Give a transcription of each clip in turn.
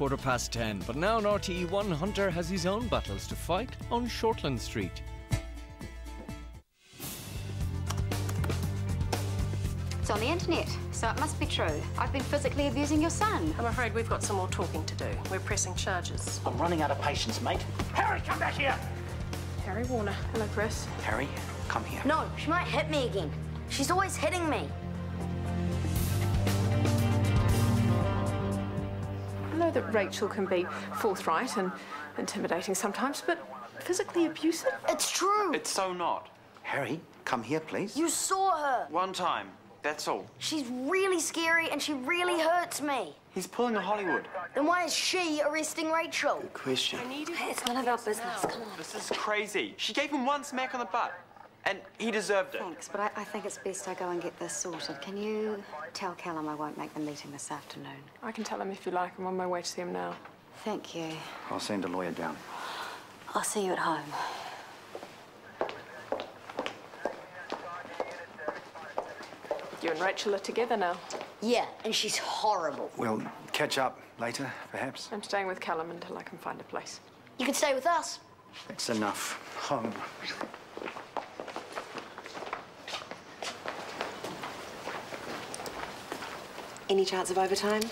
10:15, but now in RTE1, Hunter has his own battles to fight on Shortland Street. It's on the internet, so it must be true. I've been physically abusing your son. I'm afraid we've got some more talking to do. We're pressing charges. I'm running out of patience, mate. Harry, come back here! Harry Warner. Hello, Chris. Harry, come here. No, she might hit me again. She's always hitting me. I know that Rachel can be forthright and intimidating sometimes, but physically abusive? It's true. It's so not. Harry, come here, please. You saw her. One time, that's all. She's really scary and she really hurts me. He's pulling a Hollywood. Then why is she arresting Rachel? Good question. Hey, it's none of our business. Come on. This is crazy. She gave him one smack on the butt, and he deserved it. Thanks, but I think it's best I go and get this sorted. Can you tell Callum I won't make the meeting this afternoon? I can tell him if you like. I'm on my way to see him now. Thank you. I'll send a lawyer down. I'll see you at home. You and Rachel are together now. Yeah, and she's horrible. We'll catch up later, perhaps. I'm staying with Callum until I can find a place. You can stay with us. That's enough. Home. Any chance of overtime?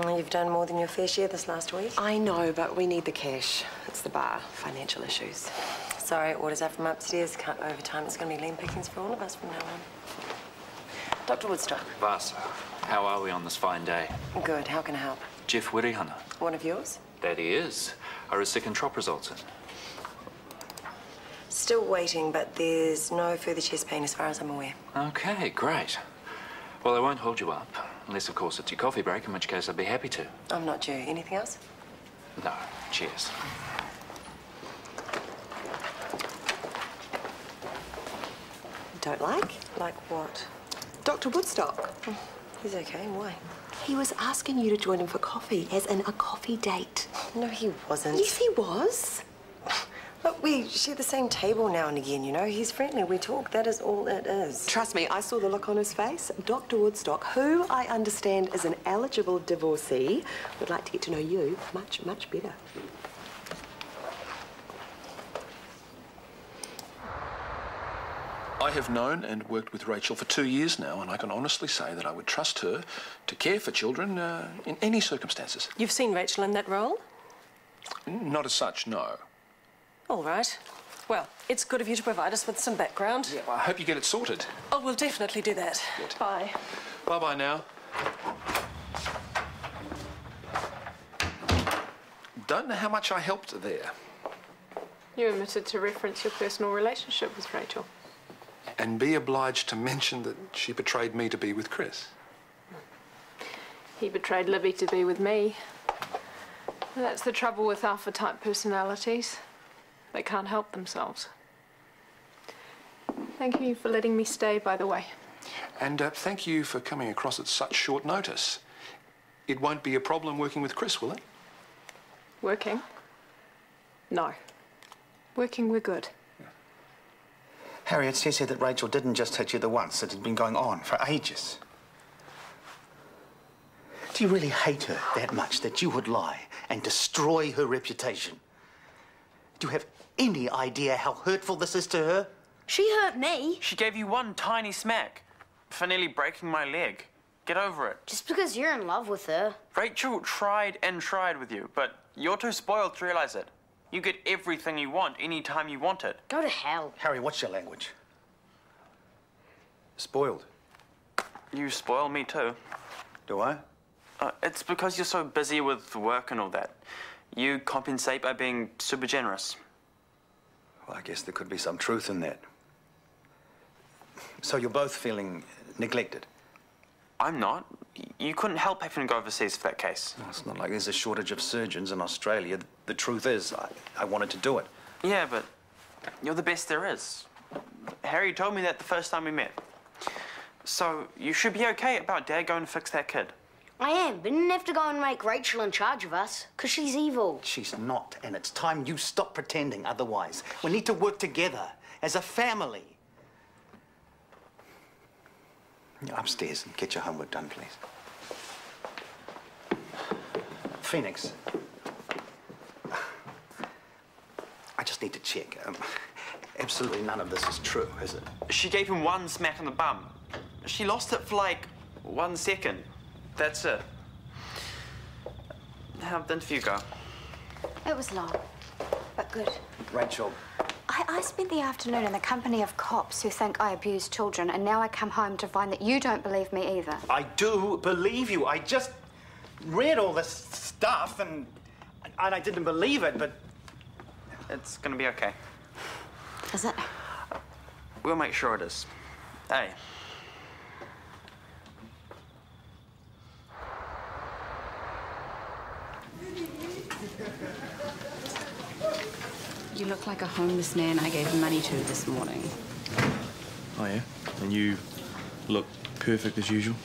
You've done more than your fair share this last week. I know, but we need the cash. It's the bar. Financial issues. Sorry, orders are from upstairs. Can't overtime. It's going to be lean pickings for all of us from now on. Dr. Woodstock. Vasa, how are we on this fine day? Good. How can I help? Jeff Wirihana. One of yours? That he is. Are his second trop results in? Still waiting, but there's no further chest pain as far as I'm aware. Okay, great. Well, I won't hold you up. Unless, of course, it's your coffee break, in which case I'd be happy to. I'm not due. Anything else? No, cheers. Don't like? Like what? Dr. Woodstock. He's okay. Why? He was asking you to join him for coffee, as in a coffee date. No, he wasn't. Yes, he was. Look, we share the same table now and again, you know. He's friendly. We talk. That is all it is. Trust me, I saw the look on his face. Dr. Woodstock, who I understand is an eligible divorcee, would like to get to know you much, much better. I have known and worked with Rachel for 2 years now, and I can honestly say that I would trust her to care for children in any circumstances. You've seen Rachel in that role? Not as such, no. All right. Well, it's good of you to provide us with some background. Yeah, well, I hope you get it sorted. Oh, we'll definitely do that. Good. Bye. Bye-bye now. Don't know how much I helped there. You omitted to reference your personal relationship with Rachel. And be obliged to mention that she betrayed me to be with Chris. He betrayed Libby to be with me. That's the trouble with alpha-type personalities. They can't help themselves. Thank you for letting me stay, by the way. And thank you for coming across at such short notice. It won't be a problem working with Chris, will it? Working? No. Working, we're good. Harry, it says here that Rachel didn't just hit you the once. It had been going on for ages. Do you really hate her that much that you would lie and destroy her reputation? Do you have any idea how hurtful this is to her? She hurt me. She gave you one tiny smack for nearly breaking my leg. Get over it. Just because you're in love with her. Rachel tried and tried with you, but you're too spoiled to realize it. You get everything you want anytime you want it. Go to hell. Harry, what's your language? Spoiled. You spoil me too. Do I? It's because you're so busy with work and all that. You compensate by being super generous. Well, I guess there could be some truth in that. So you're both feeling neglected? I'm not. You couldn't help having to go overseas for that case. Well, it's not like there's a shortage of surgeons in Australia. The truth is, I wanted to do it. Yeah, but you're the best there is. Harry told me that the first time we met. So you should be okay about Dad going to fix that kid. I am, but you didn't have to go and make Rachel in charge of us, because she's evil. She's not, and it's time you stop pretending otherwise. We need to work together as a family. Upstairs and get your homework done, please. Phoenix. I just need to check. Absolutely none of this is true, is it? She gave him one smack on the bum. She lost it for like 1 second. That's it. How'd the interview go? It was long, but good. Rachel. I spent the afternoon in the company of cops who think I abuse children, and now I come home to find that you don't believe me either. I do believe you. I just read all this stuff and I didn't believe it, but... It's gonna be okay. Is it? We'll make sure it is. Hey. You look like a homeless man I gave money to this morning. Oh, yeah? And you look perfect as usual?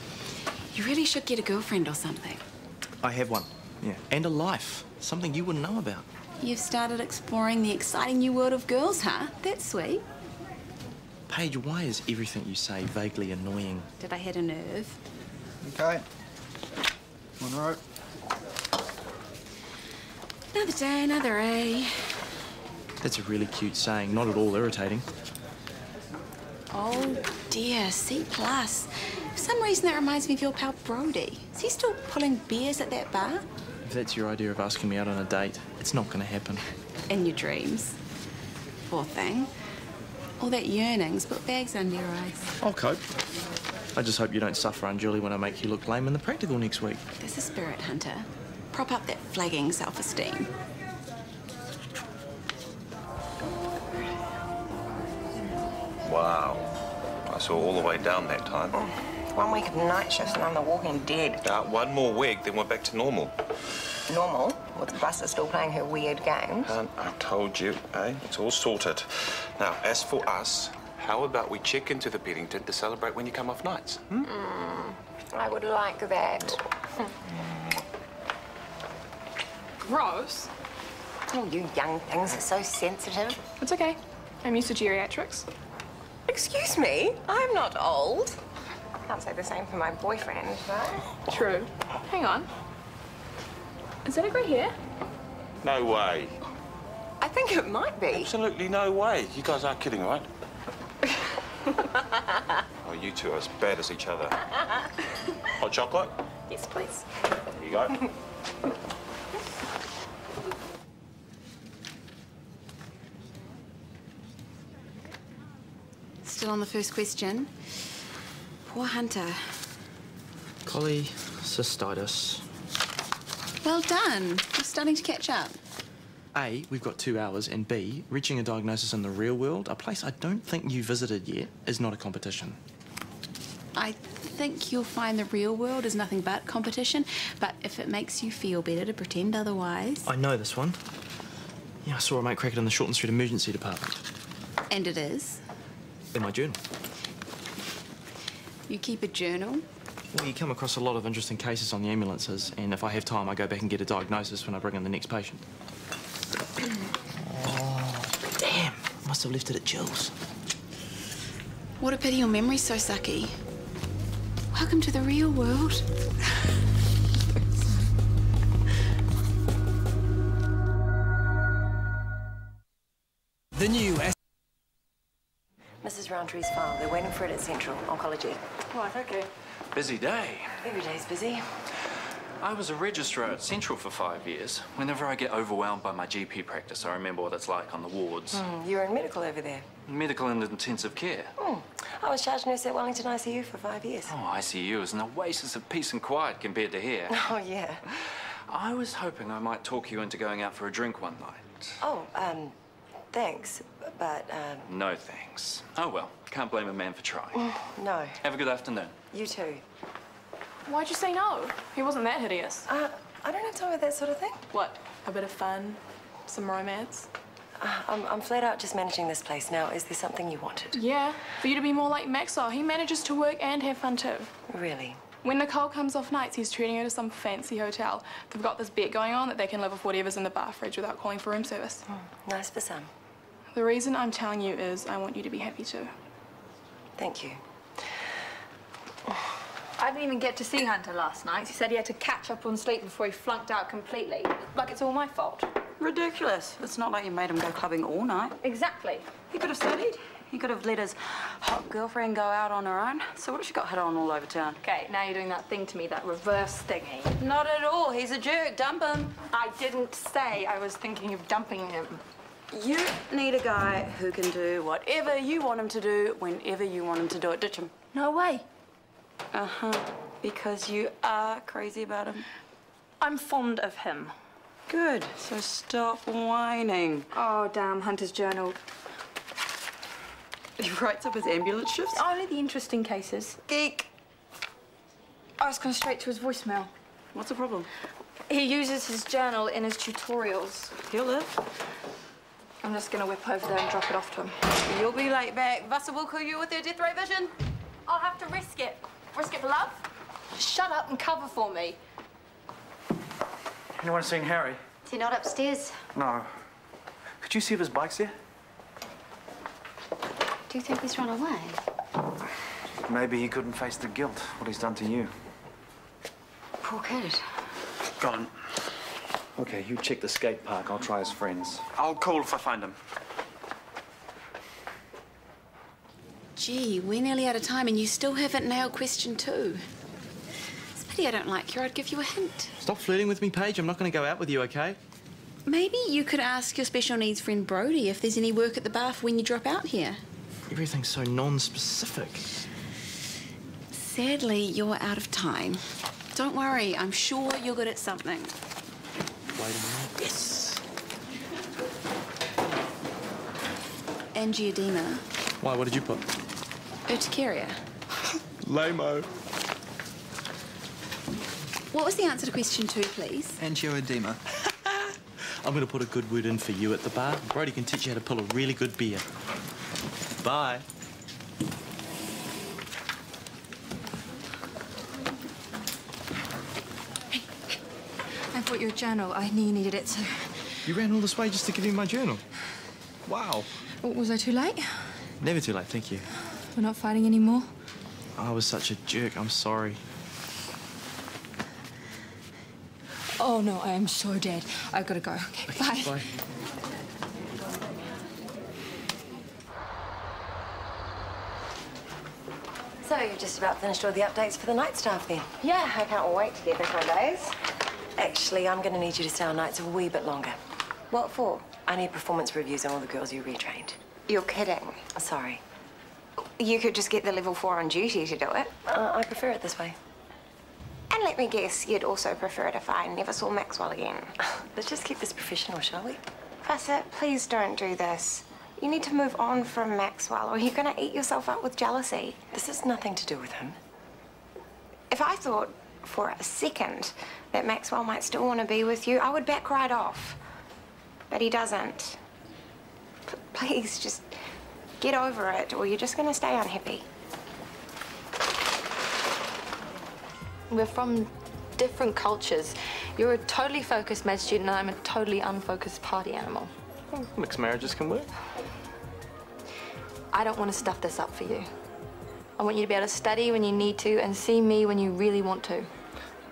You really should get a girlfriend or something. I have one, yeah. And a life. Something you wouldn't know about. You've started exploring the exciting new world of girls, huh? That's sweet. Paige, why is everything you say vaguely annoying? Did I hit a nerve? Okay. One row. Another day, another A. That's a really cute saying, not at all irritating. Oh dear, C+. For some reason that reminds me of your pal Brody. Is he still pulling beers at that bar? If that's your idea of asking me out on a date, it's not going to happen. In your dreams. Poor thing. All that yearning's put bags under your eyes. I'll cope. I just hope you don't suffer unduly when I make you look lame in the practical next week. There's a spirit, Hunter. Prop up that flagging self-esteem. Wow. I saw all the way down that time. 1 week of night shifts and I'm the walking dead. One more week, then we're back to normal. Normal? With Buster still playing her weird games? I told you, eh? It's all sorted. Now, as for us, how about we check into the Beddington to celebrate when you come off nights? I would like that. Gross. Oh, you young things are so sensitive. It's okay. I'm used to geriatrics. Excuse me? I'm not old. Can't say the same for my boyfriend, though. True. Hang on. Is that a grey hair? No way. I think it might be. Absolutely no way. You guys are kidding, right? Oh, you two are as bad as each other. Hot chocolate? Yes, please. Here you go. Still on the first question. Poor Hunter. Cholecystitis. Well done. You're starting to catch up. A, we've got 2 hours, and B, reaching a diagnosis in the real world, a place I don't think you visited yet, is not a competition. I think you'll find the real world is nothing but competition, but if it makes you feel better to pretend otherwise... I know this one. Yeah, I saw a mate crack it in the Shortland Street emergency department. And it is? In my journal. You keep a journal? Well, you come across a lot of interesting cases on the ambulances, and if I have time, I go back and get a diagnosis when I bring in the next patient. Oh, damn. Must have left it at Jill's. What a pity your memory's so sucky. Welcome to the real world. The new Mrs. Roundtree's file. They're waiting for it at Central Oncology. Right, okay. Busy day. Every day's busy. I was a registrar at Central for 5 years. Whenever I get overwhelmed by my GP practice, I remember what it's like on the wards. You were in medical over there. Medical and intensive care. I was charge nurse at Wellington ICU for 5 years. Oh, ICU is an oasis of peace and quiet compared to here. Oh, yeah. I was hoping I might talk you into going out for a drink one night. Oh, thanks, but, No thanks. Oh, well, can't blame a man for trying. no. Have a good afternoon. You too. Why'd you say no? He wasn't that hideous. I don't have time for that sort of thing. What? A bit of fun? Some romance? I'm flat out just managing this place now. Is there something you wanted? Yeah, for you to be more like Maxwell. He manages to work and have fun too. Really? When Nicole comes off nights, he's treating her to some fancy hotel. They've got this bet going on that they can live with whatever's in the bar fridge without calling for room service. Nice for some. The reason I'm telling you is I want you to be happy too. Thank you. I didn't even get to see Hunter last night. He said he had to catch up on sleep before he flunked out completely. Like it's all my fault. Ridiculous. It's not like you made him go clubbing all night. Exactly. He could have studied. He could have let his hot girlfriend go out on her own. So what if she got hit on all over town? Okay, now you're doing that thing to me, that reverse thingy. Not at all. He's a jerk. Dump him. I didn't say I was thinking of dumping him. You need a guy who can do whatever you want him to do whenever you want him to do it. Ditch him. No way. Uh-huh. Because you are crazy about him. I'm fond of him. Good. So stop whining. Oh, damn, Hunter's journal. He writes up his ambulance shifts? Only the interesting cases. Geek. I was going straight to his voicemail. What's the problem? He uses his journal in his tutorials. He'll live. I'm just going to whip over there and drop it off to him. You'll be late back. Vasa will call you with their death ray vision. I'll have to risk it. Risk it for love? Shut up and cover for me. Anyone seen Harry? Is he not upstairs? No. Could you see if his bike's there? Do you think he's run away? Maybe he couldn't face the guilt, what he's done to you. Poor kid. Gone. Okay, you check the skate park. I'll try his friends. I'll call if I find him. Gee, we're nearly out of time and you still haven't nailed question 2. It's a pity I don't like you. I'd give you a hint. Stop flirting with me, Paige. I'm not going to go out with you, okay? Maybe you could ask your special needs friend Brodie if there's any work at the bar for when you drop out here. Everything's so non-specific. Sadly, you're out of time. Don't worry, I'm sure you're good at something. Wait a minute. Yes. Angioedema. Why, what did you put? Urticaria. Lame-o. What was the answer to question 2, please? Angioedema. I'm going to put a good word in for you at the bar. Brodie can teach you how to pull a really good beer. Bye. Hey, I brought your journal. I knew you needed it, so... You ran all this way just to give me my journal? Wow. Was I too late? Never too late, thank you. We're not fighting anymore? I was such a jerk. I'm sorry. Oh, no, I am so dead. I've got to go. Okay, bye. Bye. So you've just about finished all the updates for the night staff then? Yeah, I can't wait to get back on days. Actually, I'm going to need you to stay on nights a wee bit longer. What for? I need performance reviews on all the girls you retrained. You're kidding. Sorry. You could just get the level 4 on duty to do it. I prefer it this way. And let me guess, you'd also prefer it if I never saw Maxwell again. Let's just keep this professional, shall we? Vasa, please don't do this. You need to move on from Maxwell, or you're going to eat yourself up with jealousy. This has nothing to do with him. If I thought for a second that Maxwell might still want to be with you, I would back right off. But he doesn't. Please, just get over it, or you're just going to stay unhappy. We're from different cultures. You're a totally focused med student and I'm a totally unfocused party animal. Well, mixed marriages can work. I don't want to stuff this up for you. I want you to be able to study when you need to and see me when you really want to.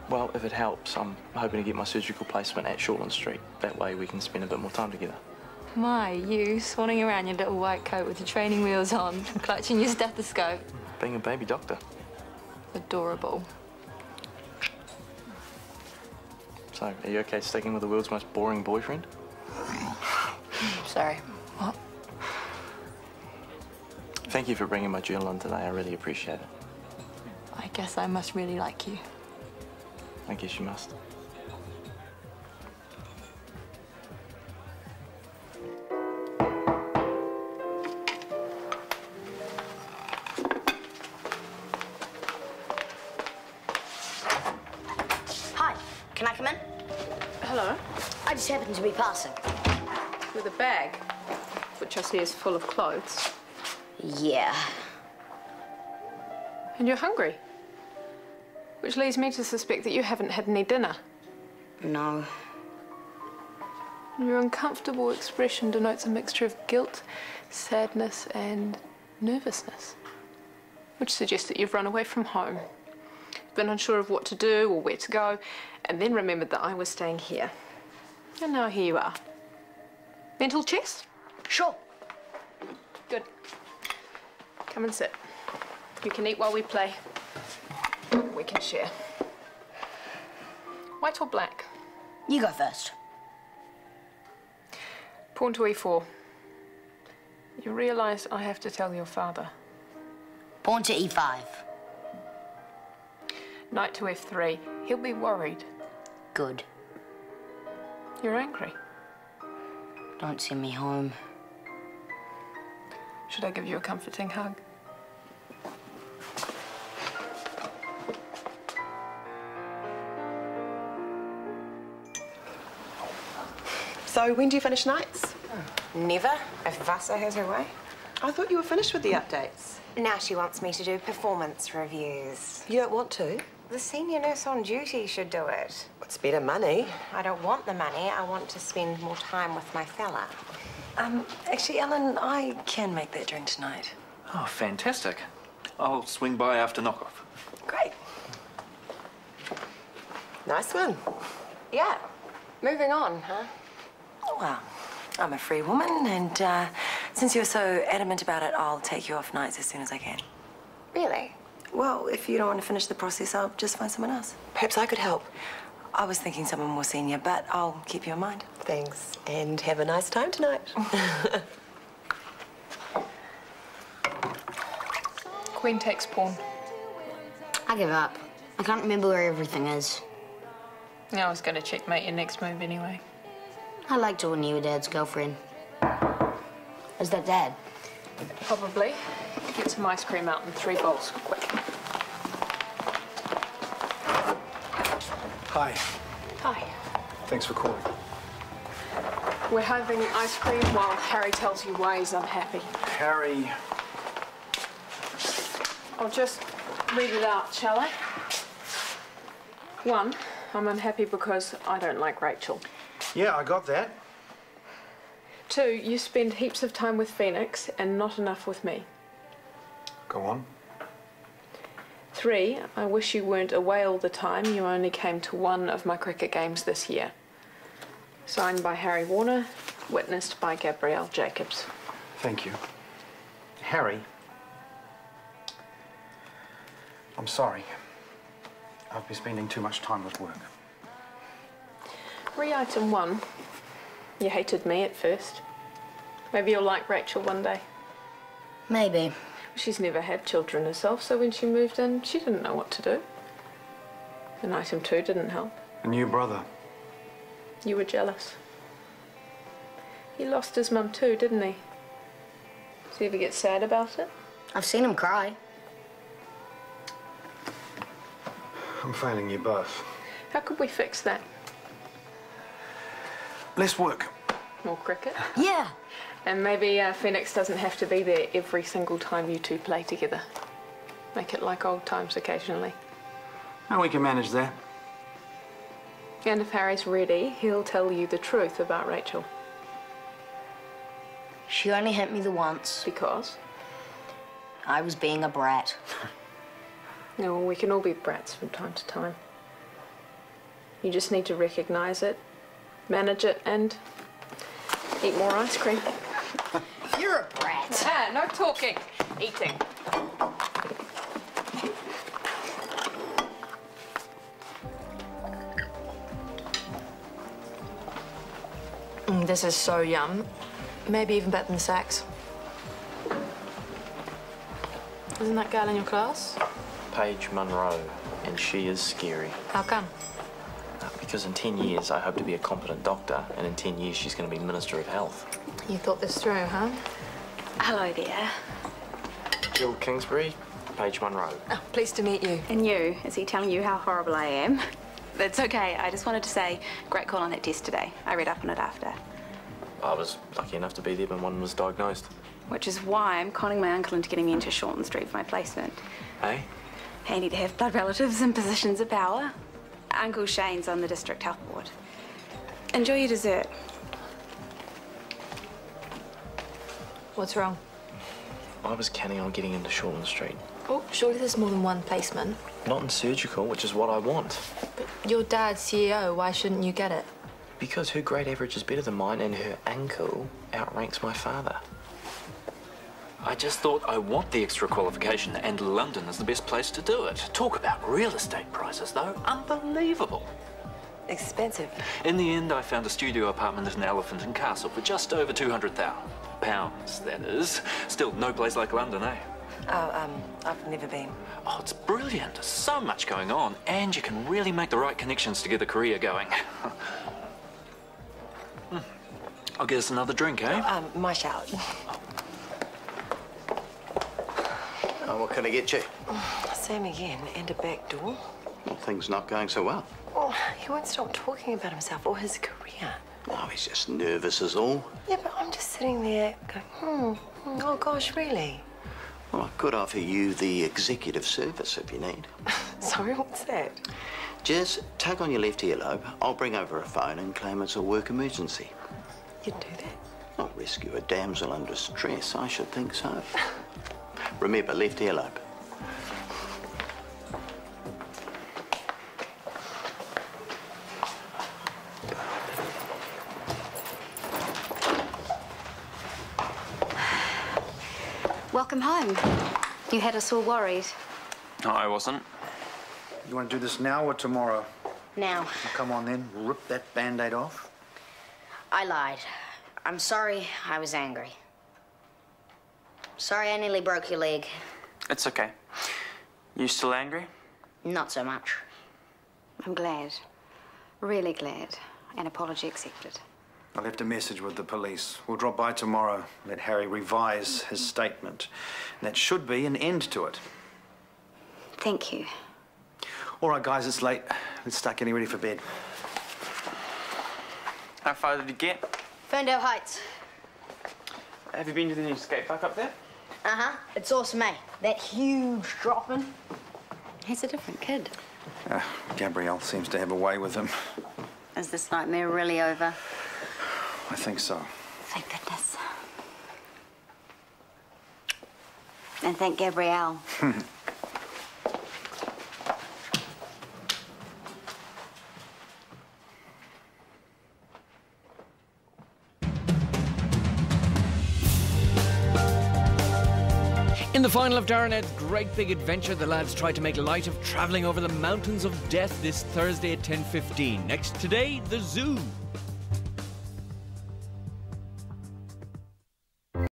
Well, if it helps, I'm hoping to get my surgical placement at Shortland Street. That way we can spend a bit more time together. My, you swanning around your little white coat with your training wheels on, clutching your stethoscope. Being a baby doctor. Adorable. So, are you okay sticking with the world's most boring boyfriend? Sorry. What? Thank you for bringing my journal in today. I really appreciate it. I guess I must really like you. I guess you must. Hi, can I come in? Hello? I just happened to be passing. With a bag, which I see is full of clothes. Yeah. And you're hungry? Which leads me to suspect that you haven't had any dinner. No. Your uncomfortable expression denotes a mixture of guilt, sadness, and nervousness, which suggests that you've run away from home. been unsure of what to do or where to go, and then remembered that I was staying here. And now here you are. Mental chess? Sure. Good. Come and sit. You can eat while we play. We can share. White or black? You go first. Pawn to e4. You realise I have to tell your father. Pawn to e5. Knight to f3. He'll be worried. Good. You're angry. Don't send me home. Should I give you a comforting hug? So, when do you finish nights? Never, if Vasa has her way. I thought you were finished with the updates. Now she wants me to do performance reviews. You don't want to? The senior nurse on duty should do it. It's better money. I don't want the money. I want to spend more time with my fella. Actually, Ellen, I can make that drink tonight. Oh, fantastic. I'll swing by after knockoff. Great. Nice one. Yeah. Moving on, huh? Well, I'm a free woman, and since you're so adamant about it, I'll take you off nights as soon as I can. Really? Well, if you don't want to finish the process, I'll just find someone else. Perhaps I could help. I was thinking someone more senior, but I'll keep you in mind. Thanks, and have a nice time tonight. Queen takes pawn. I give up. I can't remember where everything is. I was going to checkmate your next move anyway. I liked it when you were Dad's girlfriend. Is that Dad? Probably. Get some ice cream out in 3 bowls, quick. Hi. Hi. Thanks for calling. We're having ice cream while Harry tells you why he's unhappy. Harry. I'll just read it out, shall I? 1, I'm unhappy because I don't like Rachel. Yeah, I got that. 2, you spend heaps of time with Phoenix and not enough with me. Go on. 3, I wish you weren't away all the time. You only came to 1 of my cricket games this year. Signed by Harry Warner, witnessed by Gabrielle Jacobs. Thank you. Harry. I'm sorry. I've been spending too much time with work. Item 1. You hated me at first. Maybe you'll like Rachel one day. Maybe. She's never had children herself, so when she moved in, she didn't know what to do. And item 2 didn't help. A new brother. You were jealous. He lost his mum too, didn't he? Does he ever get sad about it? I've seen him cry. I'm failing you both. How could we fix that? Less work. More cricket? Yeah. And maybe Phoenix doesn't have to be there every single time you two play together. Make it like old times occasionally. And we can manage that. And if Harry's ready, he'll tell you the truth about Rachel. She only hit me the once. Because? I was being a brat. No, well, we can all be brats from time to time. You just need to recognise it, manage it, and eat more ice cream. You're a brat. Ah, no talking. Eating. This is so yum. Maybe even better than sex. Isn't that girl in your class? Paige Munro, and she is scary. How come? Because in 10 years, I hope to be a competent doctor, and in 10 years, she's going to be Minister of Health. You thought this through, huh? Hello there. Jill Kingsbury, Paige Munro. Oh, pleased to meet you. And you? Is he telling you how horrible I am? That's okay. I just wanted to say, great call on that test today. I read up on it after. I was lucky enough to be there when one was diagnosed. Which is why I'm conning my uncle into getting me into Shortland Street for my placement. Hey? Handy to have blood relatives in positions of power. Uncle Shane's on the district health board. Enjoy your dessert. What's wrong? I was counting on getting into Shortland Street. Oh, surely there's more than one placement. Not in surgical, which is what I want. But your dad's CEO, why shouldn't you get it? Because her grade average is better than mine and her ankle outranks my father. I just thought I want the extra qualification, and London is the best place to do it. Talk about real estate prices, though. Unbelievable. Expensive. In the end, I found a studio apartment in Elephant and Castle for just over £200,000. That is. Still, no place like London, eh? Oh, I've never been. Oh, it's brilliant. There's so much going on, and you can really make the right connections to get the career going. I'll get us another drink, eh? My shout. Oh, what can I get you? Sam again, and a back door. Well, things not going so well. Oh, he won't stop talking about himself or his career. Oh, he's just nervous is all. Yeah, but I'm just sitting there going, oh gosh, really? Well, I could offer you the executive service if you need. Sorry, what's that? Just tug on your left earlobe. I'll bring over a phone and claim it's a work emergency. You'd do that? I'll rescue a damsel under stress. I should think so. Remember, left earlobe. Welcome home. You had us all worried. No, I wasn't. You want to do this now or tomorrow? Now. Well, come on then, rip that Band-Aid off. I lied. I'm sorry I was angry. Sorry I nearly broke your leg. It's okay. You still angry? Not so much. I'm glad. Really glad. An apology accepted. I left a message with the police. We'll drop by tomorrow, let Harry revise his statement. And that should be an end to it. Thank you. All right, guys, it's late. Let's start getting ready for bed. How far did you get? Ferndale Heights. Have you been to the new skate park up there? Uh-huh. It's awesome, eh? That huge drop-in. He's a different kid. Gabrielle seems to have a way with him. Is this nightmare really over? I think so. Thank goodness. And thank Gabrielle. In the final of Darrenet's great big adventure, the lads try to make light of travelling over the mountains of death this Thursday at 10:15. Next today, the zoo.